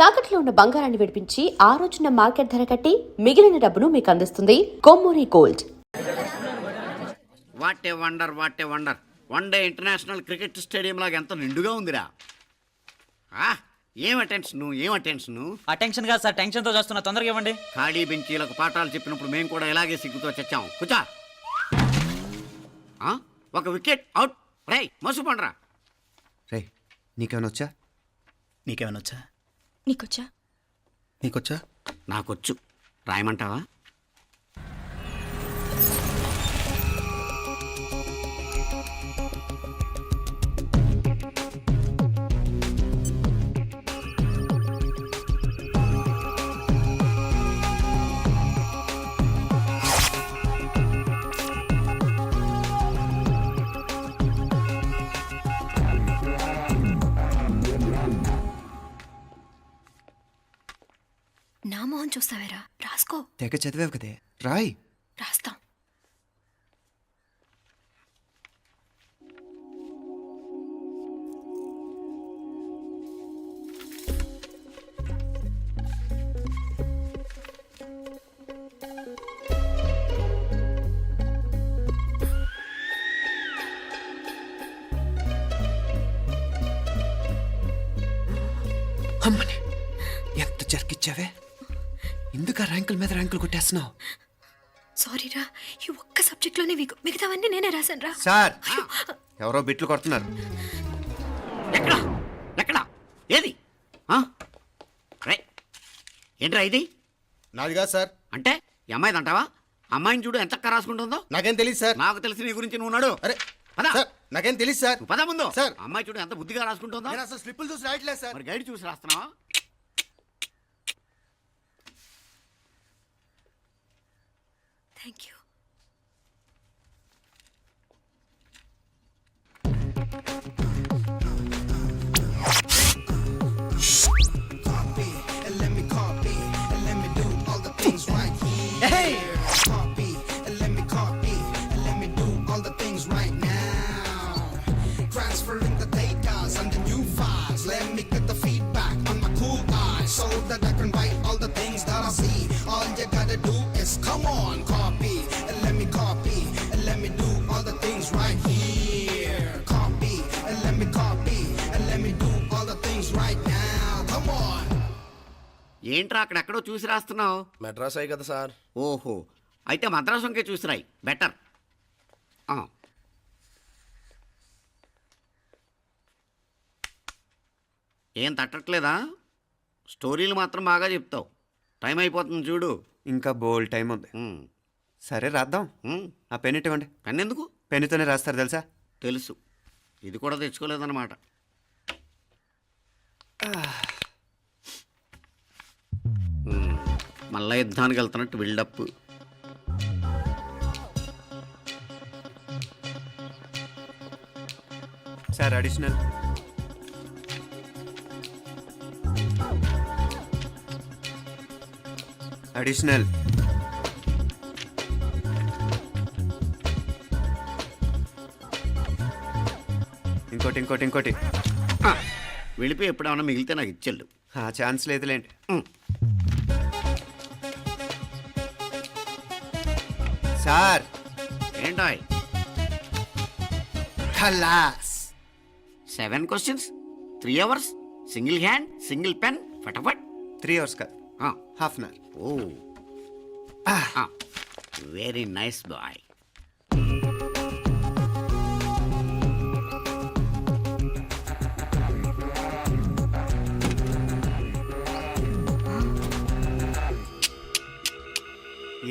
తాకట్లో ఉన్న బంగారాన్ని విడిపించి ఆ రోజున మార్కెట్ ధర కట్టి మిగిలిన డబ్బును మీకు అందిస్తుంది Kommuri gold. What a wonder, what a wonder. One day international cricket stadium లాగా ఎంత నిండుగా ఉందిరా. ఏం అటెన్షన్. అటెన్షన్ కాదు సార్, టెన్షన్తో చేస్తున్నా, తొందరగా ఇవ్వండి. ఖాళీ బెంచీలకు పాఠాలు చెప్పినప్పుడు మేము కూడా ఇలాగే సిగ్గుతో చచ్చాం. కూర్చో. ఒక వికెట్ అవుట్. రేయ్ మసు పండ్రా. రే నీకేమైనా వచ్చా? నీకేమైనా వచ్చా? నీకొచ్చా? నాకొచ్చు. రాయమంటావా? నా మొహం చూస్తావేరా, రాసుకో. తెగ చదివావు కదే, రాయ్. రాస్తాం. అమ్మని ఎంత జరికిచ్చావే, ఎందుకు ర్యాంకుల మీద ర్యాంకులు కొట్టేస్తున్నావు? సారీరా, ఈ ఒక్క సబ్జెక్ట్లోనే మిగతావన్నీ నేనే రాశాను రా. సార్, ఎవరో బిట్లు కొడుతున్నారు. ఎక్కడ ఏది? ఏంట్రా ఇది? నాది కాదు సార్. అంటే ఈ అమ్మాయిది అంటావా? అమ్మాయిని చూడు ఎంత రాసుకుంటుందో. నాకేం తెలియదు సార్. నాకు తెలిసి నీ గురించి నువ్వు నాడు. అరే పదా. సార్, నాకేం తెలియదు సార్. పద ముందు. సార్, అమ్మాయి చూడు ఎంత బుద్ధిగా రాసుకుంటుందో. నేను అసలు స్లిప్పులు చూసి రాయట్లేదు సార్. మరి గైడ్ చూసి రాస్తున్నావా? Thank you. ఏంట్రా అక్కడెక్కడో చూసి రాస్తున్నావు? మెడ్రాస్ అయ్యి కదా సార్. ఓహో, అయితే మద్రాసు వంకే చూసి రాయి, బెటర్. ఏం తట్టట్లేదా? స్టోరీలు మాత్రం బాగా చెప్తావు. టైం అయిపోతుంది చూడు. ఇంకా బోల్ టైం ఉంది. సరే రాద్దాం. ఆ పెన్ ఇవ్వండి. పెన్ ఎందుకు? పెన్నుతోనే రాస్తారు తెలుసా? తెలుసు. ఇది కూడా తెచ్చుకోలేదన్నమాట. మళ్ళా యుద్ధానికి వెళ్తున్నట్టు బిల్డప్. Sir additional. అడిషనల్. ఇంకోటి. వెళ్ళిపోయి ఎప్పుడేమన్నా మిగిలితే నాకు ఇచ్చెళ్ళు. ఆ ఛాన్స్ లేదులేండి. సార్ ఏంటాయ్? ఖలాస్. 7 questions, 3 hours, single hand, single pen, ఫటాఫట్. 3 hours కాదు, half an hour. Oh, very nice boy.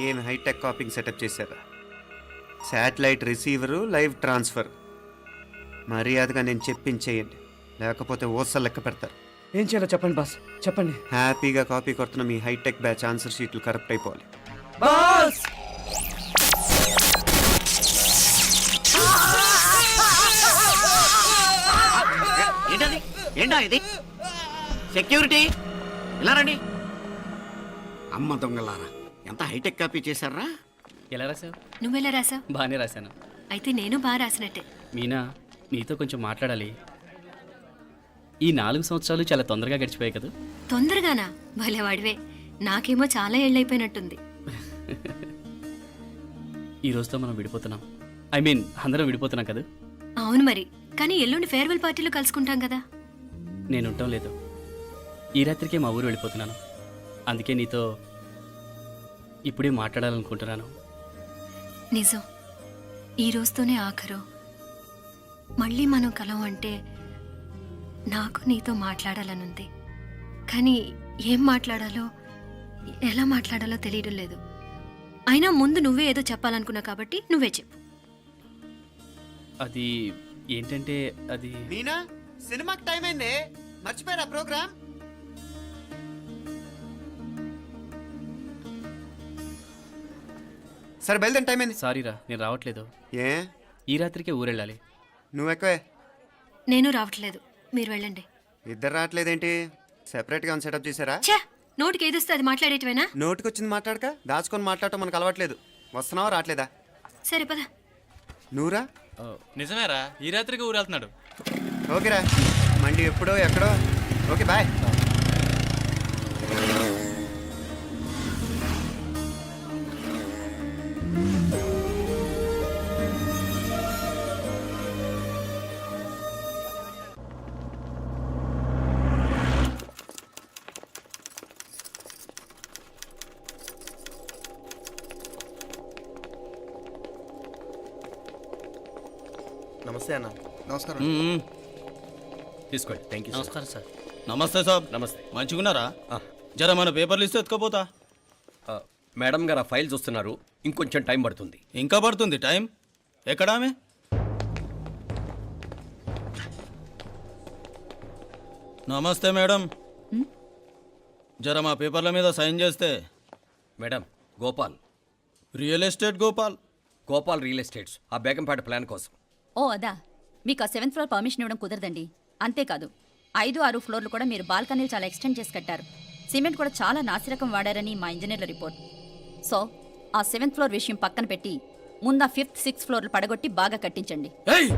ఏం హైటెక్ కాపింగ్ సెటప్ చేశారా? Satellite receiver, live transfer. మర్యాదగా నేను చెప్పించేయండి, లేకపోతే ఓసలు లెక్క పెడతారు. ఏం చేయాలో చెప్పండి బాస్, చెప్పండి. హ్యాపీగా కాపీ కొడుతున్న మీ హైటెక్ బ్యాచ్ ఆన్సర్ షీట్లు కరెక్ట్ అయిపోవాలి. బాస్ ఏంటా ఇది? సెక్యూరిటీ ఇలా రండి. అమ్మ దొంగలారా, ఎంత హైటెక్ కాపీ చేశారా? ఎలా రాసావు? నువ్వెలా రాసా? బాగానే రాశాను. అయితే నేను బాగా రాసినట్టే. మీనా, నీతో కొంచెం మాట్లాడాలి. ఈ 4 సంవత్సరాలు చాలా తొందరగా గడిచిపోయాయి కదా. తొందరగానా? భలేవాడివే. నాకేమో చాలా ఏళ్ళైపోయినట్టుంది. ఈ రోజుతో మనం విడిపోతున్నాం. ఐ మీన్ అందరం విడిపోతున్నాం కదా. అవును మరి, కానీ ఎల్లుండి ఫేర్వెల్ పార్టీలో కలుసుకుంటాం కదా. నేను ఉండటం లేదు. ఈ రాత్రికే మా ఊరు వెళ్ళిపోతున్నాను. అందుకే నీతో ఇప్పుడే మాట్లాడాలనుకుంటున్నాను. నిజం, ఈ రోజుతోనే ఆఖరు. మళ్ళీ మనం కలం అంటే నాకు నీతో మాట్లాడాలనుంది. కానీ ఏం మాట్లాడాలో ఎలా మాట్లాడాలో తెలియడం లేదు. అయినా ముందు నువ్వే ఏదో చెప్పాలనుకున్నా కాబట్టి నువ్వే చెప్పు. అది ఏంటంటే అది మీనా, సినిమాకి టైం అయింది, మర్చిపోయారా ప్రోగ్రామ్? సరే బయలుదేరి, టైం అయింది. సారీరా నేను రావట్లేదు. ఏ, ఈ రాత్రికే ఊరెళ్ళాలి. నువ్వు ఎక్కువే. నేను రావట్లేదు, మీరు వెళ్ళండి. ఇద్దరు రావట్లేదేంటి? సెపరేట్గా సెటప్ చేశారా? ఛే, నోటికి ఏదొస్తే అది మాట్లాడేటివేనా? నోటికి వచ్చింది మాట్లాడక దాచుకొని మాట్లాడటం మనకు అలవాట్లేదు. వస్తున్నావా రావట్లేదా? సరే పద. నువ్వురా. నిజమేరా, ఈ రాత్రికి ఊరు వెళ్తున్నాడు. ఓకేరా, మండి ఎప్పుడో ఎక్కడో. Okay bye. నమస్తే అన్న. నమస్కారం. తీసుకోండి. Thank you. నమస్కారం సార్. నమస్తే సాబ్. నమస్తే. మంచిగున్నారా? జర మన పేపర్లు ఇస్తే ఎత్తుకోపోతా. మేడం గారు ఆ ఫైల్ చూస్తున్నారు, ఇంకొంచెం టైం పడుతుంది. ఇంకా పడుతుంది టైం. ఎక్కడా ఆమె? నమస్తే మేడం. జర మా పేపర్ల మీద సైన్ చేస్తే. Madam, Gopal real estate Gopal. Gopal real estates, ఆ బేగంపేట ప్లాన్ కోసం. ఓ అదా, మీకు ఆ 7th ఫ్లోర్ పర్మిషన్ ఇవ్వడం కుదరదండి. అంతేకాదు 5, 6 ఫ్లోర్లు కూడా మీరు బాల్కనీలు చాలా ఎక్స్టెండ్ చేసి కట్టారు. సిమెంట్ కూడా చాలా నాసిరకం వాడారని మా ఇంజనీర్ల రిపోర్ట్. సో ఆ 7th ఫ్లోర్ విషయం పక్కన పెట్టి ముందు ఆ 5th, 6th ఫ్లోర్లు పడగొట్టి బాగా కట్టించండి. ఏయ్,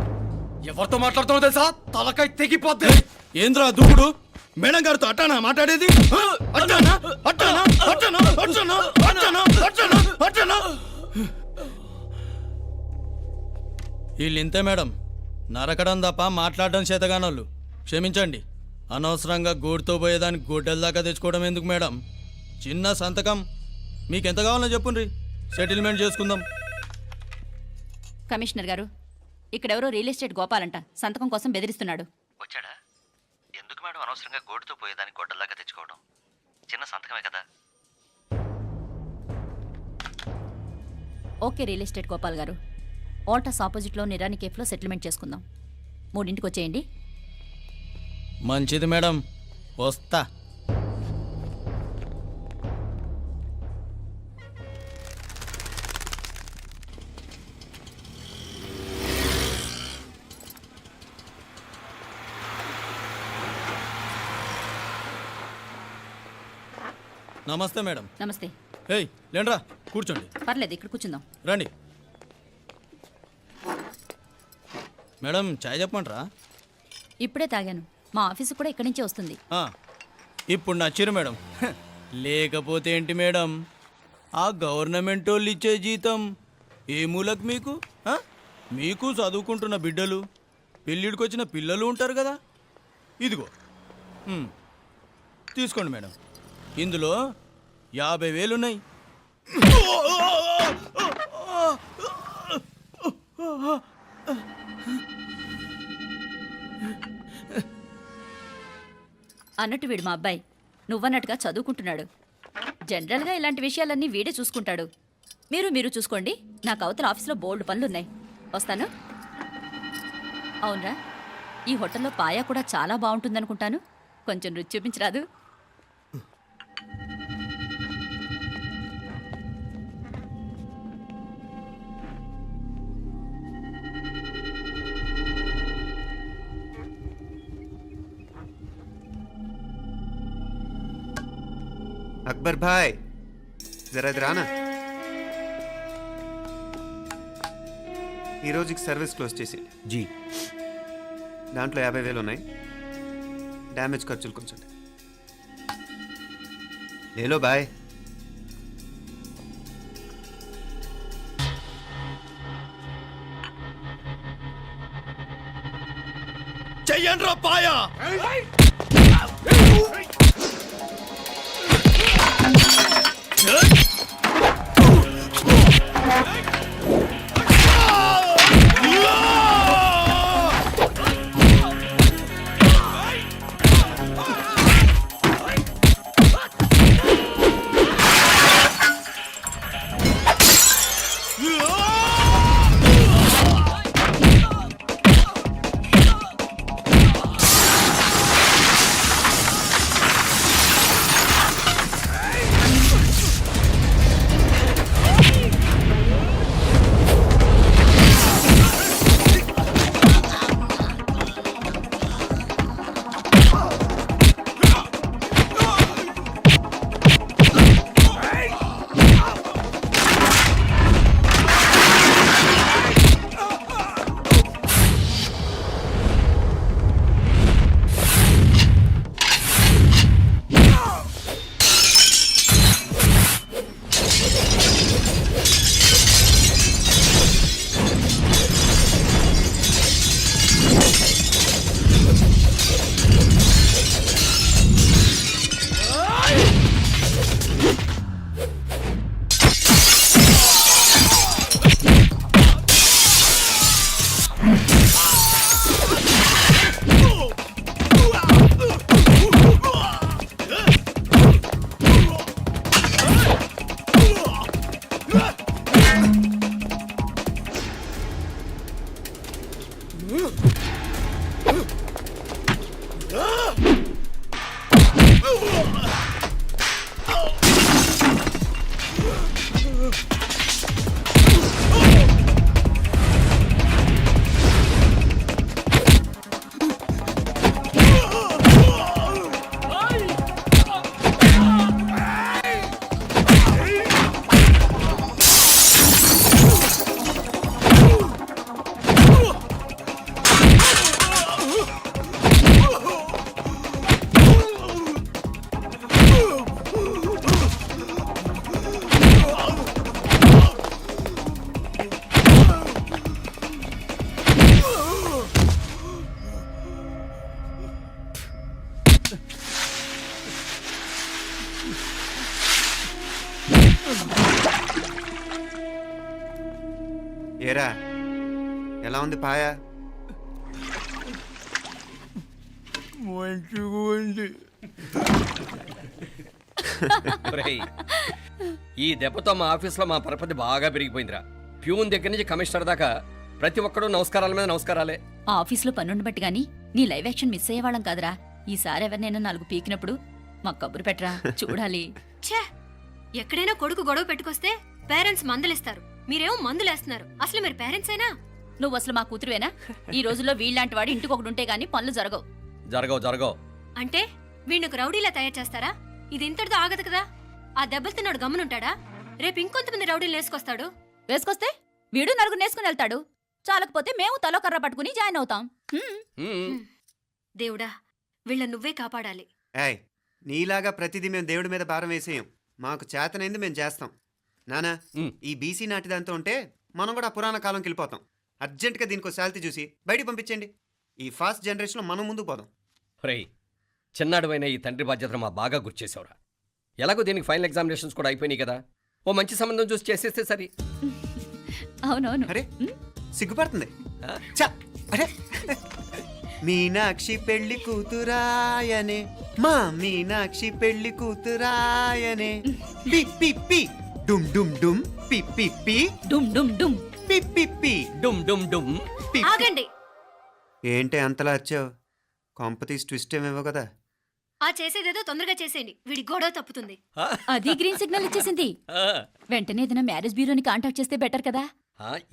ఎవరితో మాట్లాడుతున్నావు తెలుసా? తలకాయ తెగిపోద్ది. ఏంద్రా దూకుడు? మేడం గారితో అట్టానా మాట్లాడేది? అట్టానా అట్టానా అట్టానా అట్టానా అట్టానా అట్టానా అట్టానా? వీళ్ళు ఇంతే మేడం, నరకడం తప్ప మాట్లాడడం చేతగానోళ్ళు. క్షమించండి, అనవసరంగా గోడుతో పోయేదానికి గొడ్డల దాకా తెచ్చుకోవడం ఎందుకు మేడం? చిన్న సంతకం మీకెంత కావాలో చెప్పుండ్రి, సెటిల్మెంట్ చేసుకుందాం. కమిషనర్ గారు, ఇక్కడెవరో రియల్ ఎస్టేట్ గోపాలంట సంతకం కోసం బెదిరిస్తున్నాడు. వచ్చాడా? ఎందుకు మేడం అనవసరంగా గోడుతో పోయేదానికి గొడ్డల్లాగా తెచ్చుకోవడం? చిన్న సంతకమే కదా. ఓకే రియల్ ఎస్టేట్ గోపాల్ గారు, ఆల్టాస్ ఆపోజిట్లో నిరాని కేఫ్లో సెటిల్మెంట్ చేసుకుందాం. 3ంటికి వచ్చేయండి. మంచిది మేడం, వస్తా. నమస్తే మేడం. నమస్తే. ఏయ్ లేండ్రా, కూర్చోండి. పర్లేదు, ఇక్కడ కూర్చుందాం. రండి మేడం, చాయ్ చెప్పమంటారా? ఇప్పుడే తాగాను. మా ఆఫీసు కూడా ఇక్కడి నుంచే వస్తుంది. ఇప్పుడు నచ్చిరు మేడం. లేకపోతే ఏంటి మేడం, ఆ గవర్నమెంట్ వాళ్ళు ఇచ్చే జీతం ఏ మూలకు మీకు? మీకు చదువుకుంటున్న బిడ్డలు, పెళ్ళిడికి వచ్చిన పిల్లలు ఉంటారు కదా. ఇదిగో తీసుకోండి మేడం, ఇందులో 50,000 ఉన్నాయి. అన్నట్టు వీడు మా అబ్బాయి నువ్వన్నట్టుగా చదువుకుంటున్నాడు. జనరల్గా ఇలాంటి విషయాలన్నీ వీడే చూసుకుంటాడు. మీరు చూసుకోండి, నాకు అవతల ఆఫీస్లో బోల్డ్ పనులున్నాయి. వస్తాను. అవునరా, ఈ హోటల్లో పాయా కూడా చాలా బాగుంటుందనుకుంటాను. కొంచెం రుచి చూపించరాదు? అక్బర్ భాయ్, జరా ఇది రానా. ఈరోజుకి సర్వీస్ క్లోజ్ చేసి జీ, దాంట్లో 50,000 ఉన్నాయి. డ్యామేజ్ ఖర్చులు కొంచెం. లేలో బాయ్. చెయ్యండ్రా పాయా. ఏరా ఎలా ఉంది పాయా? మంచిగా ఉంది. ఒరేయ్, ఈ దెబ్బతో మా ఆఫీస్లో మా పరపతి బాగా పెరిగిపోయిందిరా. ప్యూన్ దగ్గర నుంచి కమిషనర్ దాకా ప్రతి ఒక్కడు నమస్కారాల మీద నమస్కారాలే. ఆ ఆఫీస్లో పనుండి బట్టి గాని నీ లైవ్ యాక్షన్ మిస్ అయ్యేవాళ్ళం కాదురా. ఈసారి ఎవరినైనా 4 పీకినప్పుడు మాకు కబురు పెట్టరా, చూడాలి. ఛే, ఎక్కడైనా కొడుకు గొడవ పెట్టుకొస్తే పేరెంట్స్ మందులేస్తారు, మీరేమో మందులేస్తున్నారు. అసలు మీరు పేరెంట్స్ అయినా? నువ్వు అసలు మా కూతురువేనా? ఈ రోజుల్లో వీళ్ళలాంటి వాడు ఇంటికి ఒకటి ఉంటే గానీ పనులు జరగవు. జరగవు. అంటే వీణ్ణకు రౌడీలా తయారు చేస్తారా? ఇది ఇంతటితో ఆగదు కదా. ఆ దెబ్బలు తిన్నాడు గమ్మునుంటాడా? రేపు ఇంకొంతమంది రౌడీలు వేసుకొస్తాడు. వేసుకొస్తే వీడు 4 నేసుకుని వెళ్తాడు. చాలకపోతే మేము తలో కర్ర పట్టుకుని జాయిన్ అవుతాం. దేవుడా, వీళ్ళ నువ్వే కాపాడాలి. ఏయ్, నీలాగా ప్రతిదీ మేము దేవుడి మీద భారం వేసేయం. మాకు చేతనైంది మేము చేస్తాం. నానా, ఈ బీసీ నాటి దాంతో ఉంటే మనం కూడా పురాణ కాలంకి వెళ్ళిపోతాం. అర్జెంటుగా దీనికి శాలిటీ చూసి బయటికి పంపించండి. ఈ ఫాస్ట్ జనరేషన్లో మనం ముందుకు పోదాం. రేయ్, చిన్నాడువైన ఈ తండ్రి బాధ్యతను మా బాగా గుర్చేసావురా. ఎలాగో దీనికి ఫైనల్ ఎగ్జామినేషన్స్ కూడా అయిపోయినాయి కదా, ఓ మంచి సంబంధం చూసి చేసేస్తే సరి. అవునవును. అరే సిగ్గుపడుతుంది. ఛ, అరే మీనాక్షి పెళ్లి కూతురాయనే, మా మీనాక్షి పెళ్లి కూతురాయనే. పి పి పి డుమ్ డుమ్ డుమ్, పి పి పి డుమ్ డుమ్ డుమ్, పి పి పి డుమ్ డుమ్ డుమ్. పి. ఆగండి. ఏంటి అంతలా వచ్చావు? కాంపతీస్ ట్విస్ట్ ఏమేవో కదా. ఆ చేసేదేదో తొందరగా చేసేయండి, వీడి గొడవ తప్పుతుంది. అది గ్రీన్ సిగ్నల్ ఇచ్చేసింది. వెంటనే ఏదైనా మ్యారేజ్ బ్యూరోని కాంటాక్ట్ చేస్తే బెటర్ కదా.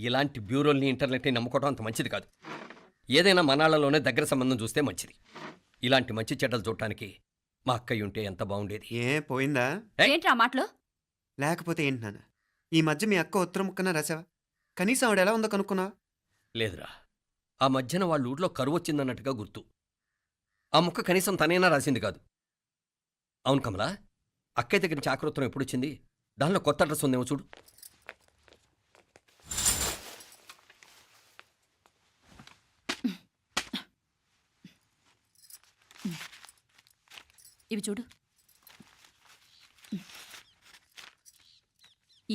ఇలాంటి బ్యూరోల్ని ఇంటర్నెట్ని నమ్ముకోవడం అంత మంచిది కాదు. ఏదైనా మనాళ్ళలోనే దగ్గర సంబంధం చూస్తే మంచిది. ఇలాంటి మంచి చెడ్డలు చూడటానికి మా అక్కయ్య ఉంటే ఎంత బాగుండేది. ఏ పోయిందా? ఏంట్రా మాటలు? లేకపోతే ఏంటి నాన్న, ఈ మధ్య మీ అక్క ఉత్తరం ముక్కన రాసావా? కనీసం ఆవిడ ఎలా ఉందో కనుక్కున్నావా? లేదురా, ఆ మధ్యన వాళ్ళ ఊర్లో కరువు వచ్చిందన్నట్టుగా గుర్తు. ఆ ముక్క కనీసం తనైనా రాసింది కాదు. అవును కమలా, అక్కయ్య దగ్గర నుంచి ఆకృతం ఎప్పుడు వచ్చింది? దానిలో కొత్త అడ్రస్ ఉందేమో చూడు. ఇవి చూడు.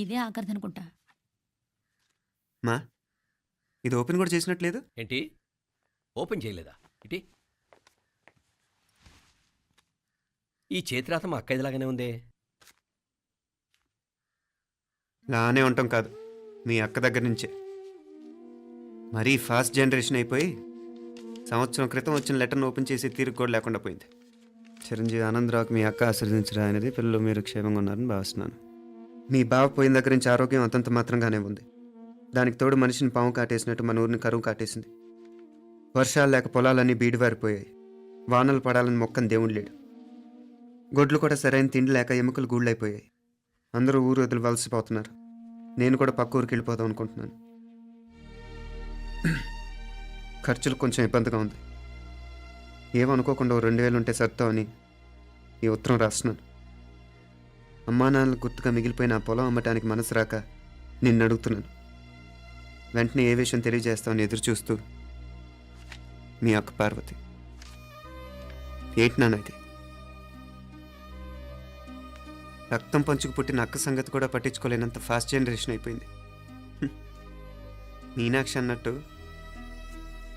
ఇదే ఆఖరిదనుకుంటా. మా ఇది ఓపెన్ కూడా చేసినట్లేదు. ఏంటి, ఓపెన్ చేయలేదా? ఇటీ ఈ చేతిరాత మా అక్కయ్యలాగానే ఉందే. లానే ఉంటాం కాదు, మీ అక్క దగ్గర నుంచే. మరీ ఫాస్ట్ జనరేషన్ అయిపోయి సంవత్సరం క్రితం వచ్చిన లెటర్ను ఓపెన్ చేసి తీరుకు కూడా లేకుండా పోయింది. చిరంజీవి ఆనందరావుకి మీ అక్క ఆశీర్వదించరా అనేది, పిల్లలు మీరు క్షేమంగా ఉన్నారని భావిస్తున్నాను. మీ బావ పోయిన దగ్గర నుంచి ఆరోగ్యం అంతంత మాత్రంగానే ఉంది. దానికి తోడు మనిషిని పాము కాటేసినట్టు మన ఊరిని కరువు కాటేసింది. వర్షాలు లేక పొలాలన్నీ బీడివారిపోయాయి. వానలు పడాలని మొక్కని దేవుడు లేడు. గొడ్లు కూడా సరైన తిండి లేక ఎముకలు గూళ్ళైపోయాయి. అందరూ ఊరు వదిలి వలసిపోతున్నారు. నేను కూడా పక్క ఊరికి వెళ్ళిపోదాం అనుకుంటున్నాను. ఖర్చులు కొంచెం ఇబ్బందిగా ఉంది. ఏమనుకోకుండా 2000 ఉంటే సర్దామని ఈ ఉత్తరం రాస్తున్నాను. అమ్మా నాన్నలు గుర్తుగా మిగిలిపోయిన ఆ పొలం అమ్మటానికి మనసు రాక నిన్ను అడుగుతున్నాను. వెంటనే ఏ విషయం తెలియజేస్తామని ఎదురు చూస్తూ మీ అక్క పార్వతి. ఏంటి నాన్న ఇది? రక్తం పంచుకు పుట్టిన అక్క సంగతి కూడా పట్టించుకోలేనంత ఫాస్ట్ జనరేషన్ అయిపోయింది. మీనాక్షి అన్నట్టు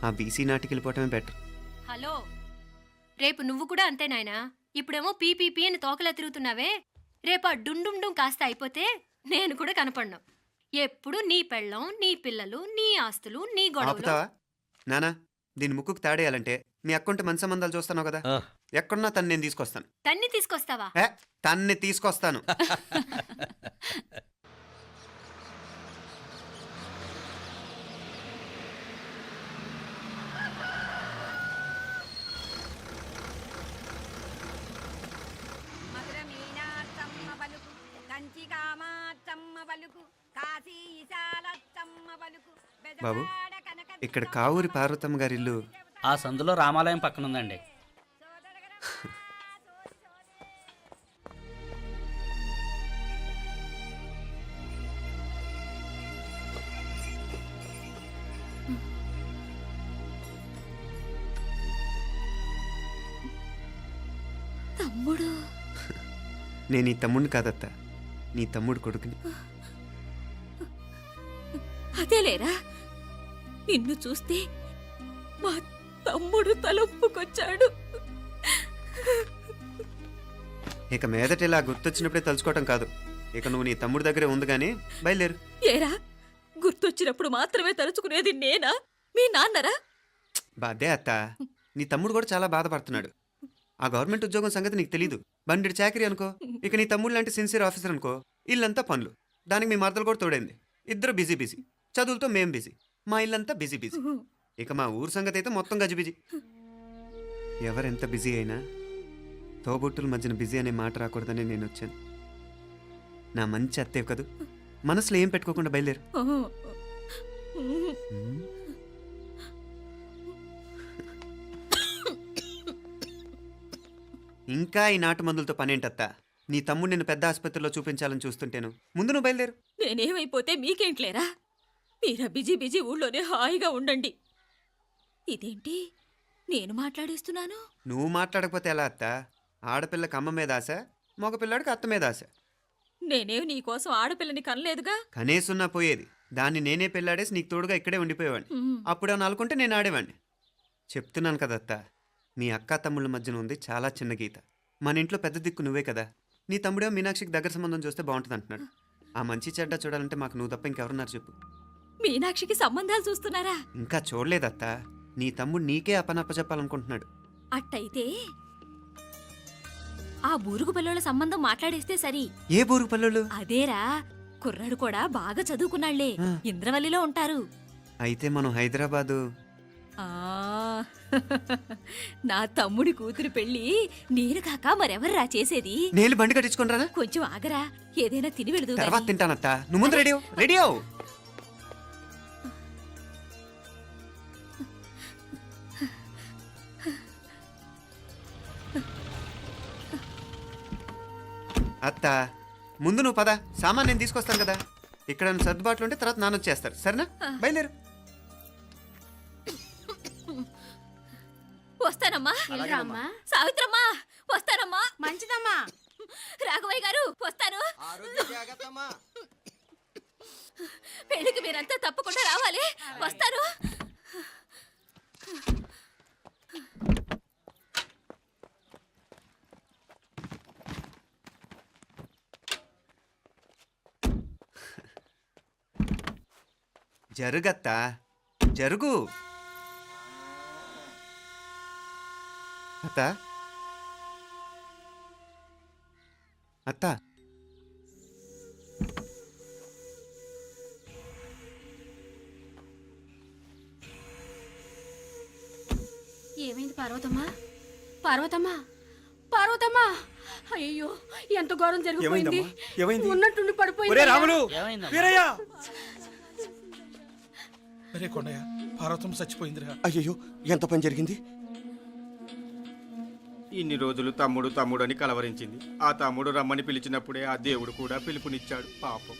ఆ బీసీ నాటికి వెళ్ళిపోవటమే బెటర్. హలో, రేపు నువ్వు కూడా అంతే నాయనా. ఇప్పుడేమో పీపీపీ అని తోకలా తిరుగుతున్నావే. రేపు ఆ డుండుండుం కాస్త అయిపోతే నేను కూడా కనపడను. ఎప్పుడు నీ పెళ్ళం, నీ పిల్లలు, నీ ఆస్తులు, నీ గొడవలు. ఆపుతావా నానా? దీని ముక్కుకు తాడేయాలంటే మీ అక్కంటే మంచి సంబంధాలు చూస్తాను కదా. ఆ, ఎక్కడున్నా తను నేను తీసుకొస్తాను. తన్ని తీసుకొస్తావా? తన్ని తీసుకొస్తాను. బాబు, ఇక్కడ కావూరి పార్వతమ్మ గారి ఇల్లు ఆ సందులో రామాలయం పక్కన ఉందండి. తమ్ముడు? నేను నీ తమ్ముడిని కాదత్త, నీ తమ్ముడు కొడుకుని. అదేలేరా, నిన్ను చూస్తే మా తమ్ముడు తలొప్పుకొచ్చాడు. ఇక మీదట ఇలా గుర్తొచ్చినప్పుడే తలుచుకోవటం కాదు. ఇక నువ్వు నీ తమ్ముడి దగ్గరే ఉంది కానీ బయలుదేరు. ఏరా, గుర్తొచ్చినప్పుడు మాత్రమే తలుచుకునేది నేనా, మీ నాన్నరా? బాధే అత్త, నీ తమ్ముడు కూడా చాలా బాధపడుతున్నాడు. ఆ గవర్నమెంట్ ఉద్యోగం సంగతి నీకు తెలీదు. బండి చాకరీ అనుకో. ఇక నీ తమ్ముడు లాంటి సిన్సియర్ ఆఫీసర్ అనుకో. ఇల్లంతా పనులు. దానికి మీ మరదలు కూడా తోడైంది. ఇద్దరు బిజీ బిజీ. చదువులతో మేం బిజీ. మా ఇల్లంతా బిజీ బిజీ. ఇక మా ఊరు సంగతి అయితే మొత్తం గజిబిజీ. ఎవరెంత బిజీ అయినా తోబుట్టుల మధ్యన బిజీ అనే మాట రాకూడదని నేను వచ్చాను. నా మంచి అత్తే కదూ, మనసులో ఏం పెట్టుకోకుండా బయలుదేరు. ఇంకా ఈ నాటు మందులతో పనేంటత్తా? నీ తమ్ముడు నిన్ను పెద్ద ఆసుపత్రిలో చూపించాలని చూస్తుంటేను. ముందు నువ్వు బయలుదేరు. నేనేమైపోతే మీకేంట్లేరా? మీరా బిజీ బిజీ ఊళ్ళోనే హాయిగా ఉండండి. ఇదేంటి నేను మాట్లాడేస్తున్నాను? నువ్వు మాట్లాడకపోతే ఎలా అత్తా? ఆడపిల్లకి అమ్మ మీద ఆశ, మగపిల్లాడికి అత్త మీద ఆశ. నేనేం నీకోసం ఆడపిల్లని కనలేదుగా. కనేసున్నా పోయేది. దాన్ని నేనే పెళ్ళాడేసి నీకు తోడుగా ఇక్కడే ఉండిపోయేవాడిని. అప్పుడు ఏమన్నా అనుకుంటే నేను ఆడేవాడిని. చెప్తున్నాను కదా అత్త, మీ అక్క తమ్ముళ్ళ మధ్యన ఉంది చాలా చిన్న గీత. మన ఇంట్లో పెద్ద దిక్కు నువ్వే కదా. నీ తమ్ముడేమో మీనాక్షికి దగ్గర సంబంధం చూస్తే బాగుంటుంది అంటున్నాడు. ఆ మంచి చెడ్డ చూడాలంటే మాకు నువ్వు తప్ప ఇంకెవరున్నారు చెప్పు? మీనాక్షికి సంబంధాలు చూస్తున్నారా? ఇంకా చూడలేదత్తా. నీ తమ్ముడు నీకే అపనప్ప చెప్పాలనుకుంటున్నాడు. అట్టయితే ఆ బూరుగు పిల్లల సంబంధం మాట్లాడేస్తే సరి. ఏ బూరు పల్లెలు? అదేరా, కుర్రాడు కూడా బాగా చదువుకున్నాళ్లే. ఇంద్రవల్లిలో ఉంటారు. అయితే మనం హైదరాబాదు. ఆ నా తమ్ముడి కూతురు పెళ్లి నేను కాక మరెవర్రా చేసేది? నేను బండి కట్టించుకుంటారా? కొంచెం ఆగరా, ఏదైనా తిని వెళదు. తర్వాత తింటానత్తా. నువ్వు ముందు రెడీ రెడీ అవు. అత్త ముందు నువ్వు పద, సామాన్ నేను తీసుకొస్తాను కదా. ఇక్కడ సర్దుబాట్లు ఉంటే తర్వాత నాన్న వచ్చేస్తారు, సరేనా? బయలుదేరు. వస్తానమ్మా. సావిత్రమ్మా వస్తానమ్మా. మంచిదమ్మా. రాఘవయ్య గారు వస్తాను. పెళ్లికి మీరంతా తప్పకుండా రావాలి. వస్తాను. జరుగత్తా, జరుగు. అత్త అత్త ఏమైంది పార్వతమ్మా? పార్వతమ్మా, పార్వతమ్మా! అయ్యో, ఎంత ఘోరం జరిగిపోయింది. ఉన్నట్టుండి పడిపోయింది. రాములు, వీరయ్య! అరే కొండయ్య, పార్వతం చచ్చిపోయిందిరా. అయ్యో, ఎంత పని జరిగింది? ఇన్ని రోజులు తమ్ముడు తమ్ముడు అని కలవరించింది. ఆ తమ్ముడు రమ్మని పిలిచినప్పుడే ఆ దేవుడు కూడా పిలుపునిచ్చాడు పాపం.